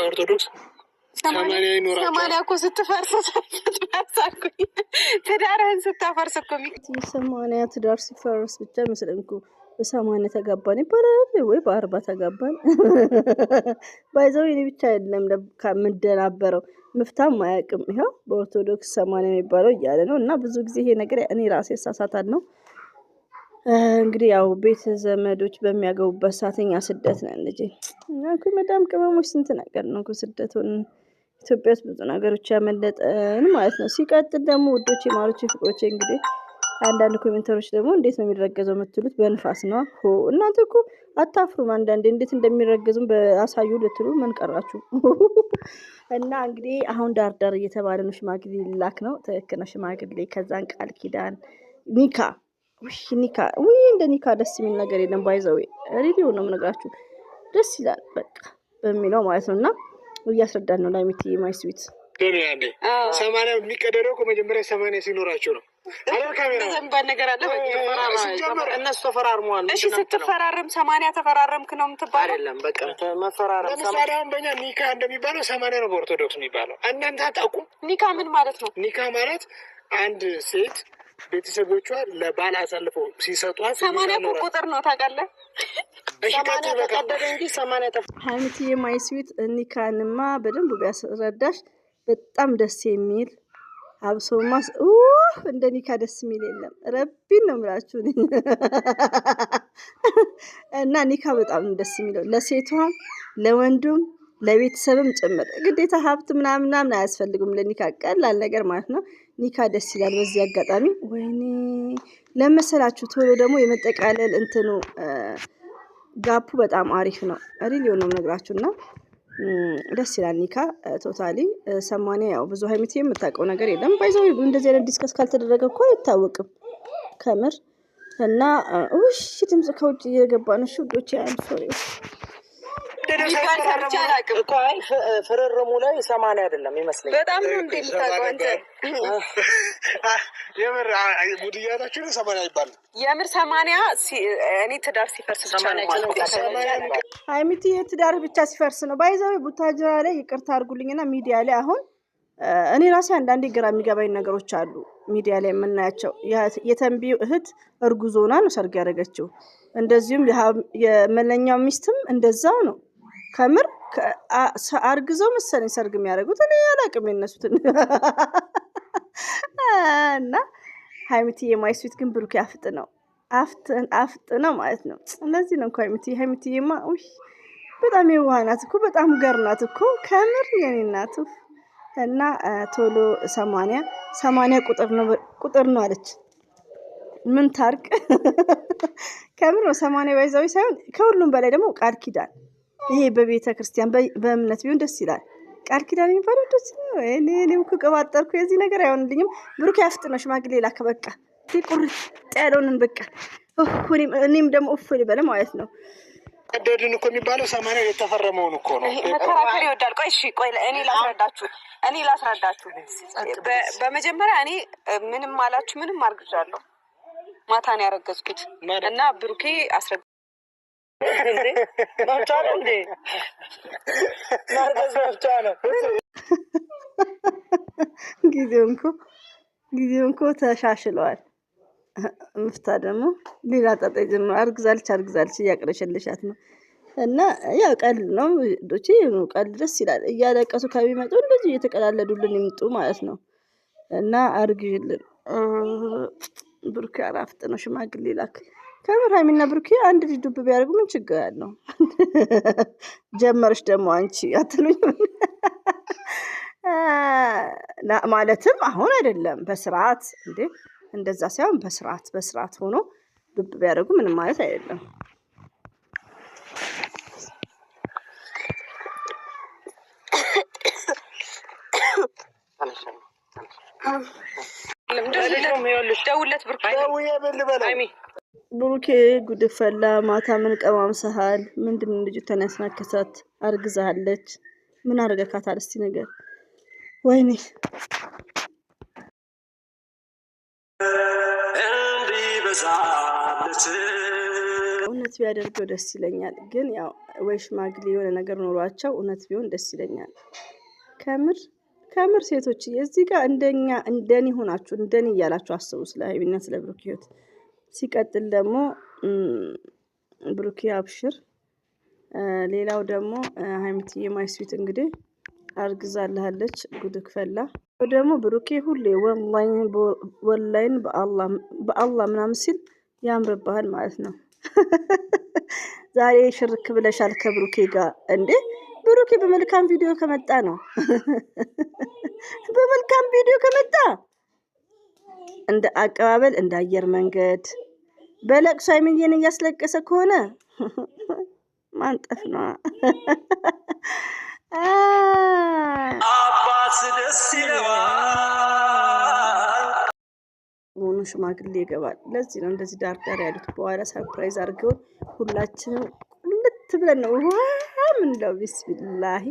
ኦርቶዶክስ ሰማንያ ይኖራቸዋል። ሰማንያ እኮ ስትፈርስ አልኩኝ። ትዳርህን ስታፈርስ እኮ ሰማንያ ትዳር ሲፈርስ ብቻ መስለኝ እኮ በሰማንያ ተጋባን ይባላል ወይ በ40 ተጋባን። ባይዘው እኔ ብቻ አይደለም ከምደናበረው ምፍታም አያውቅም። ይሄው በኦርቶዶክስ 80 የሚባለው እያለ ነው። እና ብዙ ጊዜ ይሄ ነገር እኔ ራሴ ሳሳታል ነው። እንግዲህ ያው ቤተ ዘመዶች በሚያገቡበት ሰዓተኛ ስደት ነን ልጄ እና እኮ መዳም ቅመሞች ስንት ነገር ነው እኮ ስደቱን ኢትዮጵያ ውስጥ ብዙ ነገሮች ያመለጠን ማለት ነው። ሲቀጥል ደግሞ ውዶቼ ማሮቼ ፍቅሮቼ እንግዲህ አንዳንድ ኮሜንተሮች ደግሞ እንዴት ነው የሚረገዘው የምትሉት በንፋስ ነው። እናንተ እኮ አታፍሩም? አንዳንዴ እንዴት እንደሚረገዙም በአሳዩ ልትሉ ምን ቀራችሁ? እና እንግዲህ አሁን ዳርዳር እየተባለ ነው። ሽማግሌ ሊላክ ነው። ትክክል ነው ሽማግሌ። ከዛን ቃል ኪዳን ኒካ ኒካ እንደ ኒካ ደስ የሚል ነገር የለም። ባይዘው ሪዲዮ ነው የምነግራችሁ። ደስ ይላል በቃ በሚለው ማለት ነው። እና እያስረዳን ነው ላይሚቲ ማይ ስዊት ያኔ 80 የሚቀደረው እኮ መጀመሪያ 80 ሲኖራቸው ነው። ዘንባል ነገር አለ እነሱ ተፈራርመዋል። እሺ ስትፈራረም 80 ተፈራረምክ ነው የምትባለው? አይደለም በቃ መፈራረም። ለምሳሌ አሁን በእኛ ኒካ እንደሚባለው 80 ነው በኦርቶዶክስ የሚባለው። እናንተ አታውቁም? ኒካ ምን ማለት ነው? ኒካ ማለት አንድ ሴት ቤተሰቦቿ ለባል አሳልፈው ሲሰጧት 80 ቁጥር ነው ታውቃለህ? ሀይሚትዬ ማይ ስዊት ኒካንማ በደንብ ቢያስረዳሽ በጣም ደስ የሚል አብሶማስ እንደ ኒካ ደስ የሚል የለም። ረቢን ነው የምላችሁ። እና ኒካ በጣም ደስ የሚለው ለሴቷም ለወንዱም ለቤተሰብም ጭምር። ግዴታ ሀብት ምናምን አያስፈልግም ለኒካ፣ ቀላል ነገር ማለት ነው። ኒካ ደስ ይላል። በዚህ አጋጣሚ ወይኔ ለመሰላችሁ ቶሎ ደግሞ የመጠቃለል እንትኑ ጋፑ በጣም አሪፍ ነው። ሪል ነው ነግራችሁና ደስ ይላል። ኒካ ቶታሊ 80 ያው ብዙ ሀይሚት የምታውቀው ነገር የለም። ባይዘው እንደዚህ አይነት ዲስከስ ካልተደረገ እኮ አይታወቅም ከምር። እና ድምጽ ከውጭ እየገባ ነው። ሹዶች ያን ሶሪ ፍርርሙ ላይ 80 አይደለም ይመስለኝ። በጣም ነው እንዴ የምታውቀው አንተ? የምር ሙድያታችሁ 80 አይባልም። የምር 80 እኔ ትዳር ሲፈርስ ብቻ ነው። ሀይሚት ትዳር ብቻ ሲፈርስ ነው። ባይዘው ቡታጅራ ላይ ይቅርታ አድርጉልኝና ሚዲያ ላይ አሁን እኔ ራሴ አንዳንዴ ግራ የሚገባኝ ነገሮች አሉ። ሚዲያ ላይ የምናያቸው የተንቢው እህት እርጉዝ ሆና ነው ሰርግ ያደረገችው። እንደዚሁም የመለኛው ሚስትም እንደዛው ነው። ከምር አርግዘው መሰለኝ ሰርግ የሚያደርጉት። እኔ አላውቅም የነሱትን። እና ሀይሚትዬ ማይ ስዊት ግን ብሩክ አፍጥ ነው ማለት ነው። እንደዚህ ነው እኮ ሀይሚትዬማ በጣም የዋህ ናት እኮ፣ በጣም ገር ናት እኮ ከምር የኔ እናቱ። እና ቶሎ 80 ቁጥር ነው አለች። ምን ታርቅ ከምር 80 ባይዛዊ ሳይሆን ከሁሉም በላይ ደግሞ ቃል ኪዳን። ይሄ በቤተ ክርስቲያን በእምነት ቢሆን ደስ ይላል። ቃል ኪዳን የሚባለው ደስ ነው። እኔም እኮ ቀባጠርኩ። የዚህ ነገር አይሆንልኝም። ብሩክ ያፍጥ ነው ሽማግሌ ላከ። በቃ ቁርጥ ያለውን በቃ እኔም ደግሞ ልበለ ማለት ነው። ቀደድን እኮ የሚባለው 80 የተፈረመውን እኮ ነው። መከራከር ይወዳል። ቆይ እሺ ቆይ እኔ ላስረዳችሁ። በመጀመሪያ እኔ ምንም አላችሁ ምንም አርግዣለሁ። ማታ ነው ያረገዝኩት እና ብሩኬ ጊዜውን እኮ ተሻሽለዋል። ምፍታ ደግሞ ሌላ ጣጣ ጀምሮ አርግዛለች እያቀረሸልሻት ነው። እና ያው ቀልድ ነው ዶቼ ቀልድ ደስ ይላል። እያለቀሱ ከሚመጡ እንደዚህ እየተቀላለዱልን ይምጡ ማለት ነው። እና አርግዥልን ብሩኬ አራፍጥ ነው ሽማግሌ ላክ። ከምር ሀይሚና ብሩኬ አንድ ልጅ ዱብ ቢያደርጉ ምን ችግር አለው? ጀመርሽ ደግሞ አንቺ አትሉኝ ማለትም አሁን አይደለም በስርዓት እንዴ እንደዛ ሳይሆን በስርዓት ሆኖ ዱብ ቢያደርጉ ምንም ማለት አይደለም። ብሩኬ ጉድፈላ ማታ ምን ቀማምሰሃል? ምንድነው ልጅቷን ያስናከሳት? አርግዛለች። ምን አርገካታል? እስቲ ነገር ወይኔ እውነት ቢያደርገው ደስ ይለኛል። ግን ያው ወይ ሽማግሌ የሆነ ነገር ኖሯቸው እውነት ቢሆን ደስ ይለኛል። ከምር ሴቶች እዚህ ጋር እንደኔ ሆናችሁ እንደኔ እያላችሁ አስቡ ስለ ሀይሚና ስለ ብሩክ ህይወት። ሲቀጥል ደግሞ ብሩክ አብሽር። ሌላው ደግሞ ሀይሚትዬ ማይስዊት እንግዲህ አርግዛልሃለች። ጉድክ ፈላ። ደግሞ ብሩኬ ሁሌ ወላይን በአላህ ምናምን ሲል ያምርብሃል ማለት ነው። ዛሬ ሽርክ ብለሻል ከብሩኬ ጋር እንዴ? ብሩኬ በመልካም ቪዲዮ ከመጣ ነው። በመልካም ቪዲዮ ከመጣ እንደ አቀባበል እንደ አየር መንገድ በለቅሶ ሀይሚዬን እያስለቀሰ ከሆነ ማንጠፍ ነው። አባስ ደስ ይለዋል መሆኑ ሽማግሌ ይገባል። ለዚህ ነው እንደዚህ ዳር ያሉት። በኋላ ሰርፕራይዝ አድርገውን ሁላችንም ቁልት ብለን ነው ምንለው። ቢስሚላሂ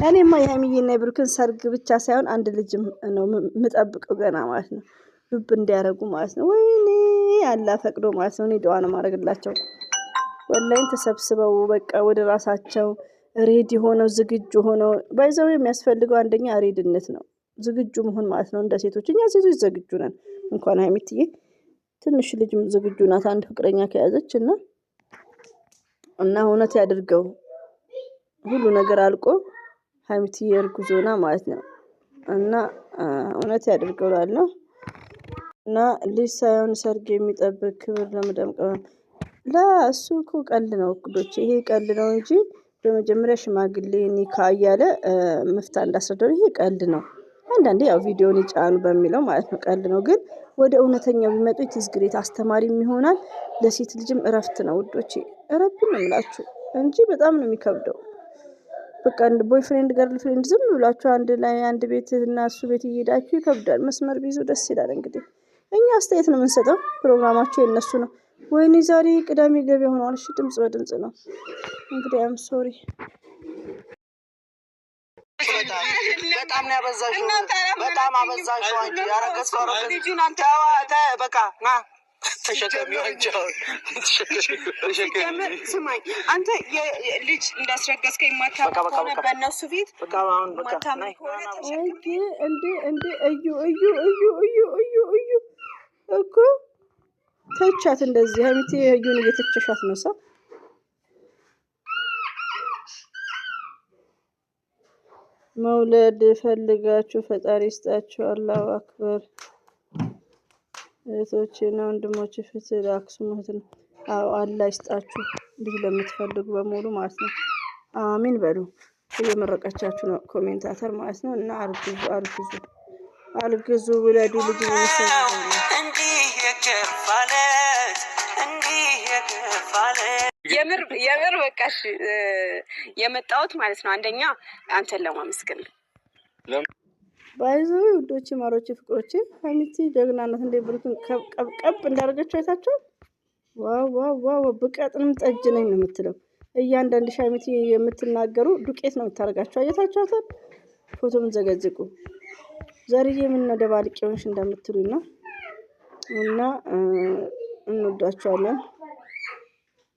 እኔማ የሀይሚዬና የብሩክን ሰርግ ብቻ ሳይሆን አንድ ልጅም ነው የምጠብቀው ገና ማለት ነው። ዱብ እንዲያደርጉ ማለት ነው። ወይኔ ያላ ፈቅዶ ማለት ነው። እኔ ደዋ ነው ማድረግላቸው። ወላይን ተሰብስበው በቃ ወደ ራሳቸው ሬዲ ሆነው ዝግጁ ሆነው ባይዘው የሚያስፈልገው አንደኛ ሬድነት ነው። ዝግጁ መሆን ማለት ነው። እንደ ሴቶች እኛ ሴቶች ዝግጁ ነን። እንኳን ሀይሚትዬ ትንሽ ልጅም ዝግጁ ናት። አንድ ፍቅረኛ ከያዘች እና እውነት ያድርገው ሁሉ ነገር አልቆ ሀይሚትዬ እርጉዞና ማለት ነው። እና እውነት ያድርገው እላለሁ። እና ልጅ ሳይሆን ሰርግ የሚጠብቅ ክብር ለመደምቀው እሱ እኮ ቀልድ ነው እኩዶች፣ ይሄ ቀልድ ነው እንጂ በመጀመሪያ ሽማግሌ ኒካ እያለ መፍታ እንዳስረዳው ይሄ ቀልድ ነው። አንዳንዴ ያው ቪዲዮን ይጫኑ በሚለው ማለት ነው። ቀልድ ነው። ግን ወደ እውነተኛው ቢመጡ ኢትስ ግሬት አስተማሪም ይሆናል። ለሴት ልጅም እረፍት ነው ውዶቼ። እረፍት ነው የምላችሁ እንጂ በጣም ነው የሚከብደው። በቃ አንድ ቦይፍሬንድ ገርል ፍሬንድ ዝም ብላችሁ አንድ ላይ አንድ ቤት እና እሱ ቤት እየሄዳችሁ ይከብዳል። መስመር ቢይዙ ደስ ይላል። እንግዲህ እኛ አስተያየት ነው የምንሰጠው። ፕሮግራማቸው የነሱ ነው። ወይኔ ዛሬ ቅዳሜ ገበያ ሆኗል። እሺ ድምጽ በድምጽ ነው እንግዲህ። አም ሶሪ በጣም ነው ያበዛሽው። በጣም አበዛሽው አንቺ። ያረገዝከው ልጅን አንተ በቃ ና ስማኝ አንተ ልጅ እንዳስረገዝከ የማታውቅ ከሆነ በእነሱ ፊት እዩ እኮ ተቻት እንደዚህ ሀይሚቴ እዩን እየተቸሻት ነው። ሰው መውለድ ፈልጋችሁ ፈጣሪ ይስጣችሁ። አላሁ አክበር። እህቶቼና ወንድሞቼ ፍትህ ለአክሱም እህት ነው። አዎ አላህ ይስጣችሁ ልጅ ለምትፈልጉ በሙሉ ማለት ነው። አሚን በሉ። እየመረቀቻችሁ ነው ኮሜንታተር ማለት ነው። እና አርግዙ ውለዱ ልጅ ይሰጣሉ። የምር በቃሽ የመጣሁት ማለት ነው። አንደኛ አንተን ለማመስገን ነው። ባይዞ ውዶቼ፣ ማሮቼ፣ ፍቅሮቼ ሀይሚቲ ጀግናነት እንደ ብሩክን ቀብ እንዳደረገችው አይታችኋል። ዋው ብቀጥንም ጠጅ ነኝ ነው የምትለው። እያንዳንድ ሀይሚቲ የምትናገሩ ዱቄት ነው የምታደርጋቸው። አየታችኋታል። ፎቶ ምንዘገዝቁ ዘርዬ ምን ነው ደባልቄ ሆንሽ እንደምትሉኝ ነው። እና እንወዳቸዋለን።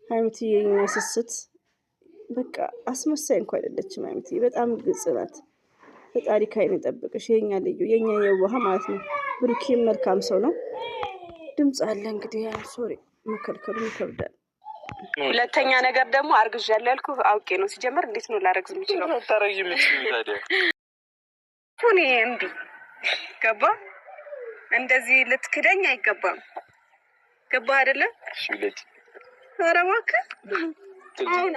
ሀይሚቲ የኛ ስስት በቃ አስመሳይ እንኳን አይደለችም። ሀይሚቲ በጣም ግልጽ ናት። ፈጣሪ ካይን ይጠብቅሽ። የኛ ልዩ የኛ የዋህ ማለት ነው። ብሩኬም መልካም ሰው ነው። ድምጽ አለ እንግዲህ ሶሪ መከልከሉ ይከብዳል። ሁለተኛ ነገር ደግሞ አርግዣለሁ ያልኩህ አውቄ ነው። ሲጀመር እንዴት ነው ላረግዝ የምችለው? ታረጊ የምችለው ታዲያ እኔ እምቢ ገባ። እንደዚህ ልትክደኝ አይገባም። ገባ አይደለ? እሺ ልጅ ኧረ እባክህ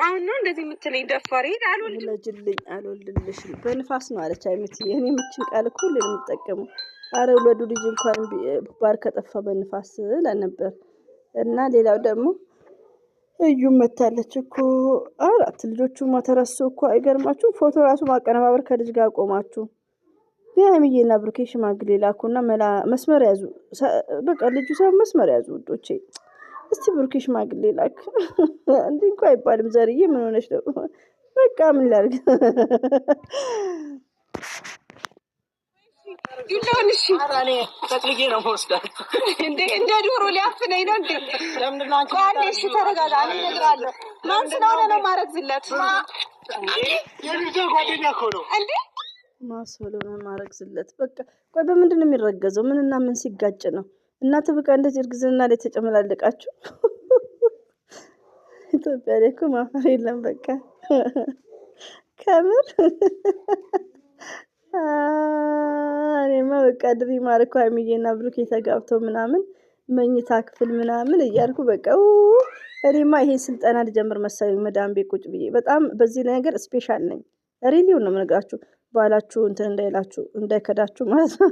አሁን ነው እንደዚህ የምትለኝ? ደፋሪ አልወልድልሽም በንፋስ ነው አለች ሀይሚቲ። እኔ የምችን ቃል እኮ ሁሌ ነው የምጠቀመው። አረ ውለዱ ልጅ እንኳን ባር ከጠፋ በንፋስ ለነበር። እና ሌላው ደግሞ እዩም መታለች እኮ 4 ልጆቹማ ተረሱ እኮ። አይገርማችሁ? ፎቶ ራሱ ማቀነባበር ከልጅ ጋር ቆማችሁ። የሀይሚዬና ብሩኬ ሽማግሌ ላኩና መስመር ያዙ። በቃ ልጁ ሰው መስመር ያዙ ውዶቼ። እስቲ ብሩኬ ሽማግሌ ላክ። እንዲህ እንኳ አይባልም። ዘርዬ ምን ሆነች ነው? በቃ ምን ላድርግ? ዱላውን እሺ አራኔ ተጥልጌ ነው ወስዳት እንደ ዶሮ ሊያፍነኝ ነው እንዴ? ለምንድነው አንቺ እሺ ተረጋጋ እነግራለሁ ማን ስለሆነ ነው ማረግዝለት የልጅ ጓደኛ እኮ ነው እንዴ ማሰሎና ማረግዝለት በቃ ቆይ በምንድን ነው የሚረገዘው ምንና ምን ሲጋጭ ነው እናት በቃ እንደዚህ እርግዝና ላይ ተጨመላለቃችሁ ኢትዮጵያ ላይ እኮ ማፈር የለም በቃ ከምር እኔማ በቃ ድሪም አርኮ ሀይሚዬና ብሩክ የተጋብተው ምናምን መኝታ ክፍል ምናምን እያልኩ በቃ እኔማ ይሄን ስልጠና ልጀምር መሰለኝ መዳም ቤት ቁጭ ብዬ በጣም በዚህ ነገር ስፔሻል ነኝ ሪሊው ነው የምነግራችሁ ባላችሁ እንትን እንዳይላችሁ እንዳይከዳችሁ ማለት ነው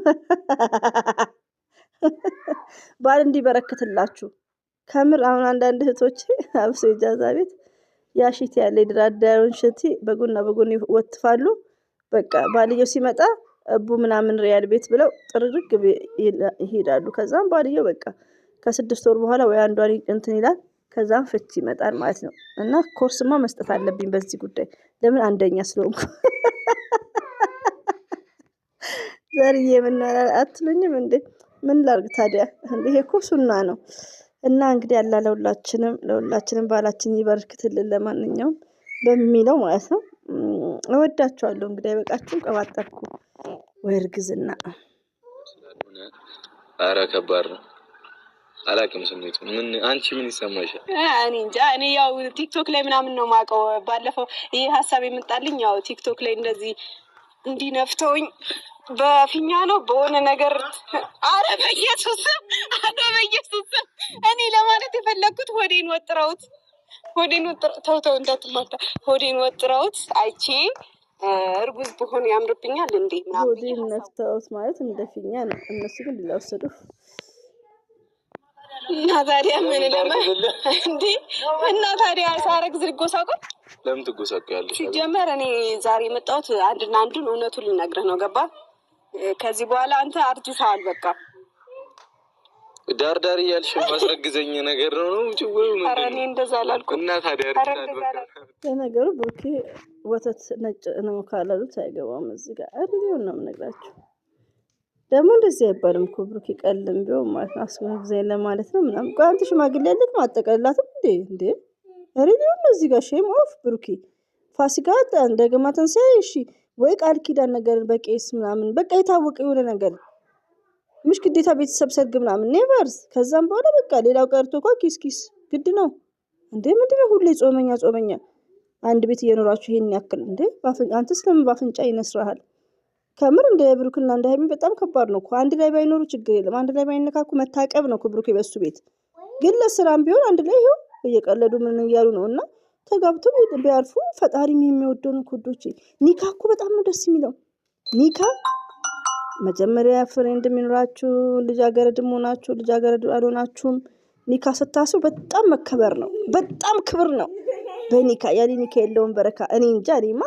ባል እንዲበረክትላችሁ ከምር አሁን አንዳንድ እህቶች አብሶ ኢጃዛ ቤት ያሽት ያለ ድራዳሩን ሽቲ በጎና በጎን ወጥፋሉ በቃ ባልየው ሲመጣ አቡ ምናምን ሪያል ቤት ብለው ጥርርግ ይሄዳሉ ከዛም ባልየው በቃ ከ6 ወር በኋላ ወይ አንዷን እንትን ይላል ከዛም ፍቺ ይመጣል ማለት ነው እና ኮርስማ መስጠት አለብኝ በዚህ ጉዳይ ለምን አንደኛ ስለሆንኩ ዘርዬ ምን አትሉኝም እንዴ ምን ላርግ ታዲያ እንዴ እኮ ሱና ነው እና እንግዲህ ያላ ለሁላችንም ባላችን ይበርክትልን ለማንኛውም በሚለው ማለት ነው እወዳችኋለሁ እንግዲህ አይበቃችሁም ቀባጠርኩ ወይ እርግዝና ኧረ ከባድ ነው አላውቅም ስሜቱ ምን አንቺ ምን ይሰማሻል እኔ እንጃ እኔ ያው ቲክቶክ ላይ ምናምን ነው ማቀው ባለፈው ይሄ ሐሳብ የመጣልኝ ያው ቲክቶክ ላይ እንደዚህ እንዲነፍተውኝ በፊኛ ነው በሆነ ነገር አረ በኢየሱስ እኔ ለማለት የፈለኩት ሆዴን ወጥረውት ተው እንዳትማታ ሆዴን ወጥረውት አይቼ እርጉዝ ብሆን ያምርብኛል እንዴ ምናምን ሆዴን ነፍተውት ማለት እንደፊኛ ነው እነሱ ግን ሊወሰዱ እና ታዲያ ምን እንዴ እና ታዲያ ሳረግዝ ልጎሳቆል ለምን ትጎሳቆያለሽ ሲጀመር እኔ ዛሬ የመጣሁት አንድና አንዱን እውነቱን ልነግርህ ነው ገባ ከዚህ በኋላ አንተ አርጅተሃል በቃ ዳር እያልሽ ማስረግዘኝ ነገር ነው ጭውው ነው ኧረ እኔ እንደዛ አላልኩም እና ታዲያ ለነገሩ ብሩኬ ወተት ነጭ ነው ካላሉት አይገባም እዚህ ጋር አይደለም ነው የምነግራችሁ ደግሞ እንደዚህ አይባልም እኮ ብሩኬ ቀልም ቢሆን ማለት ነው አስመግዘኝ ለማለት ነው ምናምን ቋንት ሽማግሌ ያለክ ማጠቀላትም እንዴ አይደለም እዚህ ጋር ሼም ኦፍ ብሩኬ ፋሲካ እንደገና ተንሳይ እሺ ወይ ቃል ኪዳን ነገር በቄስ ምናምን በቃ የታወቀ የሆነ ነገር ምሽ ግዴታ ቤተሰብ ሰርግ ምናምን ኔቨርስ ከዛም በኋላ በቃ ሌላው ቀርቶ እኮ ኪስ ግድ ነው እንዴ ምንድነው ሁሌ ጾመኛ አንድ ቤት እየኖራችሁ ይሄን ያክል እንዴ አንተስ ለምን ባፍንጫ ይነስራል ከምር እንደ ብሩክና እንደ ሀይሚ በጣም ከባድ ነው እኮ አንድ ላይ ባይኖሩ ችግር የለም አንድ ላይ ባይነካኩ መታቀብ ነው ብሩክ በሱ ቤት ግን ለስራም ቢሆን አንድ ላይ ይሄው እየቀለዱ ምን እያሉ ነውና ተጋብቶ ቢያርፉ ፈጣሪም የሚወደው ኮዶች ኒካ እኮ በጣም ነው ደስ የሚለው ኒካ መጀመሪያ ፍሬንድ የሚኖራችሁ ልጃገረድም ሆናችሁ ልጃገረድ አልሆናችሁም ኒካ ስታስሩ በጣም መከበር ነው በጣም ክብር ነው በኒካ ያለ ኒካ የለውም በረካ እኔ እንጃ እኔማ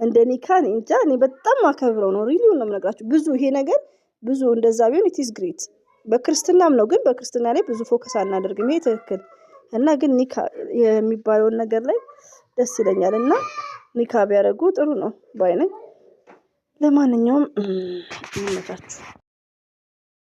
እንደ ኒካ እኔ እንጃ እኔ በጣም ማከብረው ነው ሪሊ ነው የምነግራችሁ ብዙ ይሄ ነገር ብዙ እንደዛ ቢሆን ኢት ኢዝ ግሬት በክርስትናም ነው ግን በክርስትና ላይ ብዙ ፎከስ አናደርግም ይሄ ትክክል እና ግን ኒካ የሚባለው ነገር ላይ ደስ ይለኛል እና ኒካ ቢያደርጉ ጥሩ ነው ባይ ነኝ ለማንኛውም ይመቻችሁ